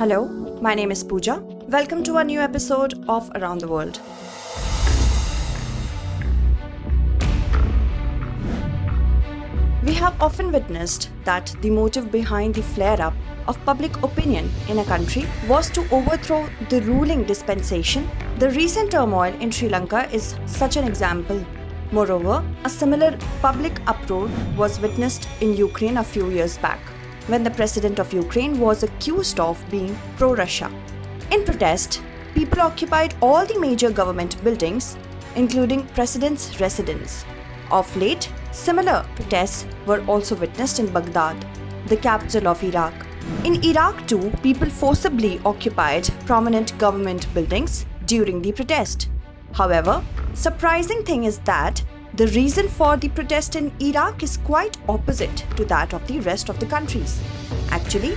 Hello, my name is Pooja. Welcome to a new episode of Around the World. We have often witnessed that the motive behind the flare-up of public opinion in a country was to overthrow the ruling dispensation. The recent turmoil in Sri Lanka is such an example. Moreover, a similar public uproar was witnessed in Ukraine a few years back, when the president of Ukraine was accused of being pro-Russia. In protest, people occupied all the major government buildings, including president's residence. Of late, similar protests were also witnessed in Baghdad, the capital of Iraq. In Iraq too, people forcibly occupied prominent government buildings during the protest. However, surprising thing is that the reason for the protest in Iraq is quite opposite to that of the rest of the countries. Actually,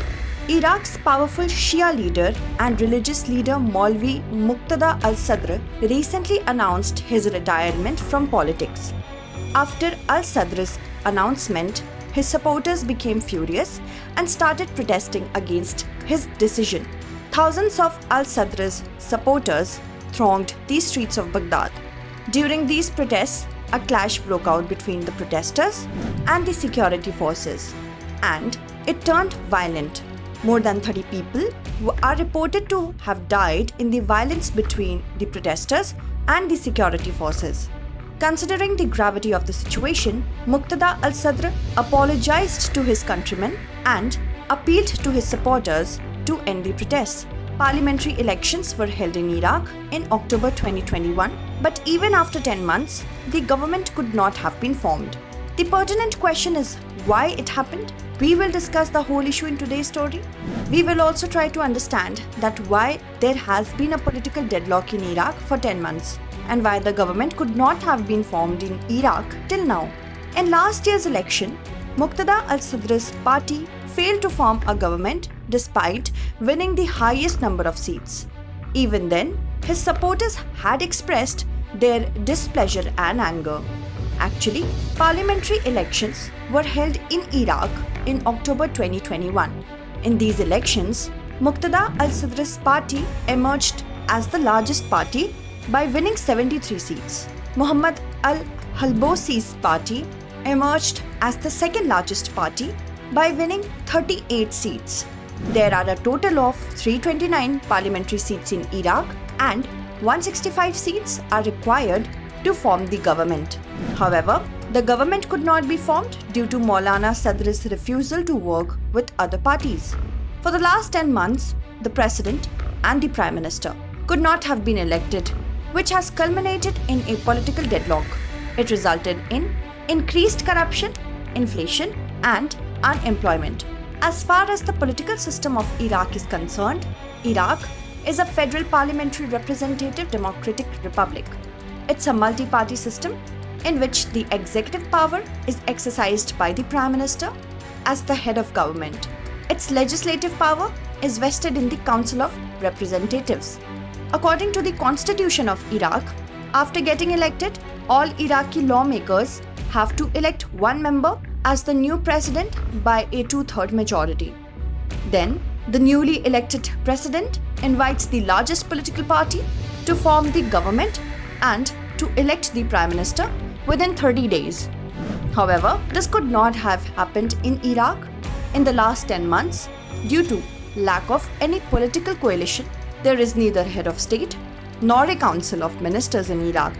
Iraq's powerful Shia leader and religious leader Maulvi Muqtada al-Sadr recently announced his retirement from politics. After al-Sadr's announcement, his supporters became furious and started protesting against his decision. Thousands of al-Sadr's supporters thronged the streets of Baghdad. During these protests, a clash broke out between the protesters and the security forces, and it turned violent. More than 30 people are reported to have died in the violence between the protesters and the security forces. Considering the gravity of the situation, Muqtada al-Sadr apologized to his countrymen and appealed to his supporters to end the protests. Parliamentary elections were held in Iraq in October 2021, but even after 10 months, the government could not have been formed. The pertinent question is why it happened. We will discuss the whole issue in today's story. We will also try to understand that why there has been a political deadlock in Iraq for 10 months and why the government could not have been formed in Iraq till now. In last year's election, Muqtada al-Sadr's party failed to form a government despite winning the highest number of seats. Even then, his supporters had expressed their displeasure and anger. Actually, parliamentary elections were held in Iraq in October 2021. In these elections, Muqtada al-Sadr's party emerged as the largest party by winning 73 seats. Muhammad al-Halbosi's party emerged as the second largest party by winning 38 seats. There are a total of 329 parliamentary seats in Iraq and 165 seats are required to form the government. However, the government could not be formed due to Maulana Sadr's refusal to work with other parties. For the last 10 months, the president and the prime minister could not have been elected, which has culminated in a political deadlock. It resulted in increased corruption, inflation, and unemployment. As far as the political system of Iraq is concerned, Iraq is a federal parliamentary representative democratic republic. It's a multi-party system in which the executive power is exercised by the Prime Minister as the head of government. Its legislative power is vested in the Council of Representatives. According to the Constitution of Iraq, after getting elected, all Iraqi lawmakers have to elect one member as the new president by a 2/3 majority. Then, the newly elected president invites the largest political party to form the government and to elect the prime minister within 30 days. However, this could not have happened in Iraq in the last 10 months due to lack of any political coalition. There is neither head of state nor a council of ministers in Iraq.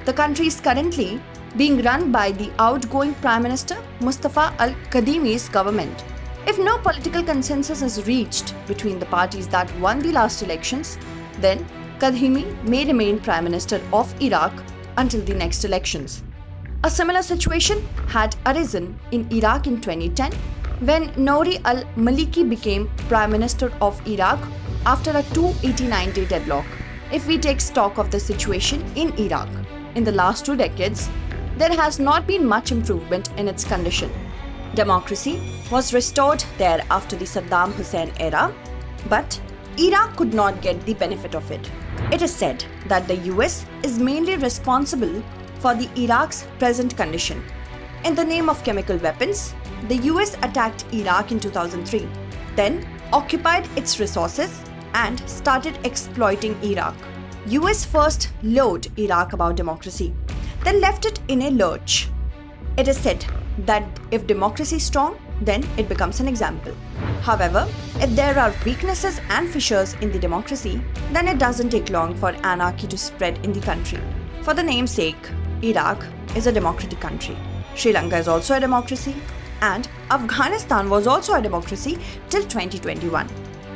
The country is currently being run by the outgoing Prime Minister Mustafa al-Kadhimi's government. If no political consensus is reached between the parties that won the last elections, then Kadhimi may remain Prime Minister of Iraq until the next elections. A similar situation had arisen in Iraq in 2010 when Nouri al-Maliki became Prime Minister of Iraq after a 289-day deadlock. If we take stock of the situation in Iraq, in the last 2 decades, there has not been much improvement in its condition. Democracy was restored there after the Saddam Hussein era, but Iraq could not get the benefit of it. It is said that the US is mainly responsible for the Iraq's present condition. In the name of chemical weapons, the US attacked Iraq in 2003. Then, occupied its resources, and started exploiting Iraq. US first lured Iraq about democracy, then left it in a lurch. It is said that if democracy is strong, then it becomes an example. However, if there are weaknesses and fissures in the democracy, then it doesn't take long for anarchy to spread in the country. For the name's sake, Iraq is a democratic country. Sri Lanka is also a democracy, and Afghanistan was also a democracy till 2021.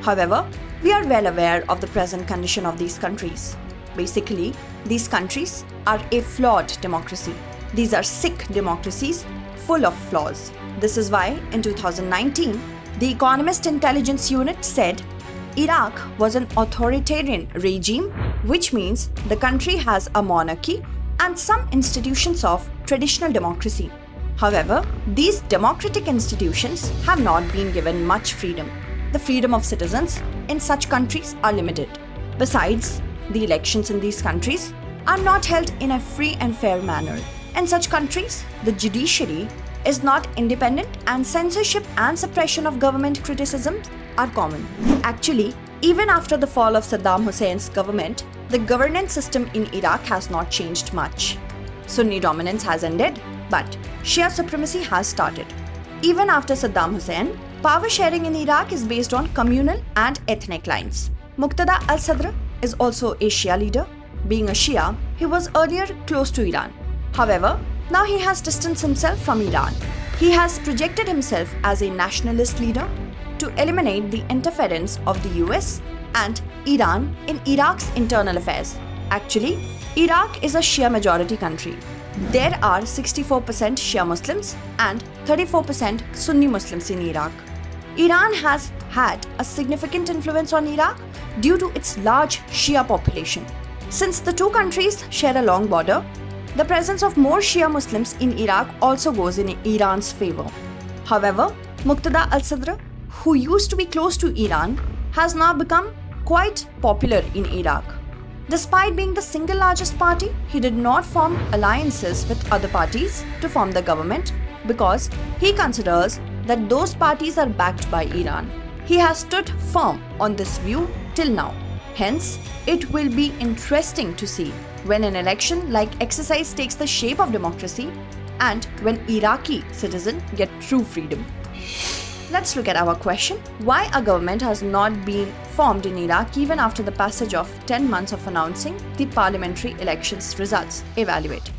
However, we are well aware of the present condition of these countries. Basically, these countries are a flawed democracy. These are sick democracies full of flaws. This is why in 2019, the Economist Intelligence Unit said Iraq was an authoritarian regime, which means the country has a monarchy and some institutions of traditional democracy. However, these democratic institutions have not been given much freedom. The freedom of citizens in such countries are limited. Besides, the elections in these countries are not held in a free and fair manner. In such countries, the judiciary is not independent and censorship and suppression of government criticism are common. Actually, even after the fall of Saddam Hussein's government, the governance system in Iraq has not changed much. Sunni dominance has ended, but Shia supremacy has started. Even after Saddam Hussein, power sharing in Iraq is based on communal and ethnic lines. Muqtada al-Sadr is also a Shia leader. Being a Shia, he was earlier close to Iran. However, now he has distanced himself from Iran. He has projected himself as a nationalist leader to eliminate the interference of the US and Iran in Iraq's internal affairs. Actually, Iraq is a Shia majority country. There are 64% Shia Muslims and 34% Sunni Muslims in Iraq. Iran has had a significant influence on Iraq due to its large Shia population. Since the two countries share a long border, the presence of more Shia Muslims in Iraq also goes in Iran's favor. However, Muqtada al-Sadr, who used to be close to Iran, has now become quite popular in Iraq. Despite being the single largest party, he did not form alliances with other parties to form the government because he considers that those parties are backed by Iran. He has stood firm on this view till now. Hence, it will be interesting to see when an election like exercise takes the shape of democracy and when Iraqi citizens get true freedom. Let's look at our question. Why a government has not been formed in Iraq even after the passage of 10 months of announcing the parliamentary elections results? Evaluate.